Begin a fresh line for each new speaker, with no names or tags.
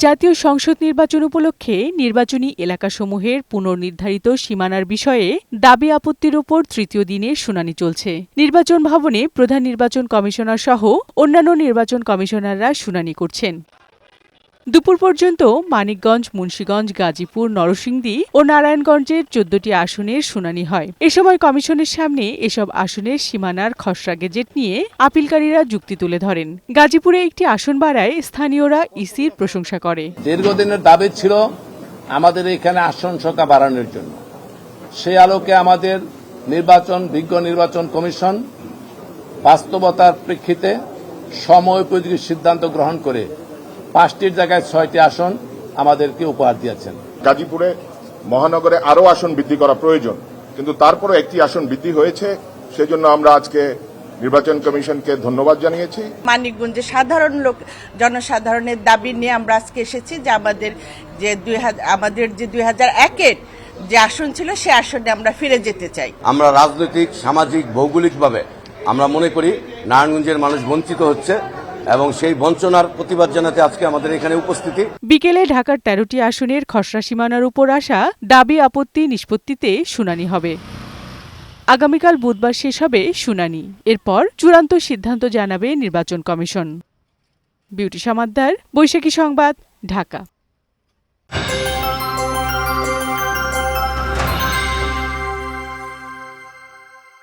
জাতীয় সংসদ নির্বাচন উপলক্ষে নির্বাচনী এলাকাসমূহের পুনর্নির্ধারিত সীমানার বিষয়ে দাবি আপত্তির ওপর তৃতীয় দিনের শুনানি চলছে। নির্বাচন ভবনে প্রধান নির্বাচন কমিশনার সহ অন্যান্য নির্বাচন কমিশনাররা শুনানি করছেন। দুপুর পর্যন্ত মানিকগঞ্জ, মুন্সিগঞ্জ, গাজীপুর, নরসিংদী ও নারায়ণগঞ্জের ১৪টি আসনের শুনানি হয়। এ সময় কমিশনের সামনে এসব আসনের সীমানার খসড়া গেজেট নিয়ে আপিলকারীরা যুক্তি তুলে ধরেন। গাজীপুরে একটি আসন বাড়ায় স্থানীয়রা ইসির প্রশংসা করে।
দীর্ঘদিনের দাবি ছিল আমাদের এখানে আসন সংখ্যা বাড়ানোর জন্য। সেই আলোকে আমাদের বিজ্ঞ নির্বাচন কমিশন বাস্তবতার প্রেক্ষিতে সময়োপযোগী সিদ্ধান্ত গ্রহণ করে 5টির জায়গায় 6টি আসন আমাদেরকে উপহার দিয়েছেন।
গাজীপুরে মহানগরে আরও আসন বৃদ্ধি করা প্রয়োজন, কিন্তু তারপরও একটি আসন বৃদ্ধি হয়েছে। সেজন্য আমরা আজকে নির্বাচন কমিশনকে ধন্যবাদ জানিয়েছি।
মানিকগঞ্জে জনসাধারণের দাবি নিয়ে আমরা আজকে এসেছি যে আমাদের যে 2001-এর যে আসন ছিল সে আসনে আমরা ফিরে যেতে চাই।
আমরা রাজনৈতিক, সামাজিক, ভৌগোলিকভাবে আমরা মনে করি নারায়ণগঞ্জের মানুষ বঞ্চিত হচ্ছে এবং সেই বঞ্চনার প্রতিবাদ জানাতে আজকে আমাদের এখানে উপস্থিতি।
বিকেলে ঢাকার 13টি আসনের খসড়া সীমানার উপর আসা দাবি আপত্তি নিষ্পত্তিতে শুনানি হবে। আগামীকাল বুধবার শেষ হবে শুনানি। এরপর চূড়ান্ত সিদ্ধান্ত জানাবে নির্বাচন কমিশন। বিউটি সমাদ্দার, বৈশাখী সংবাদ, ঢাকা।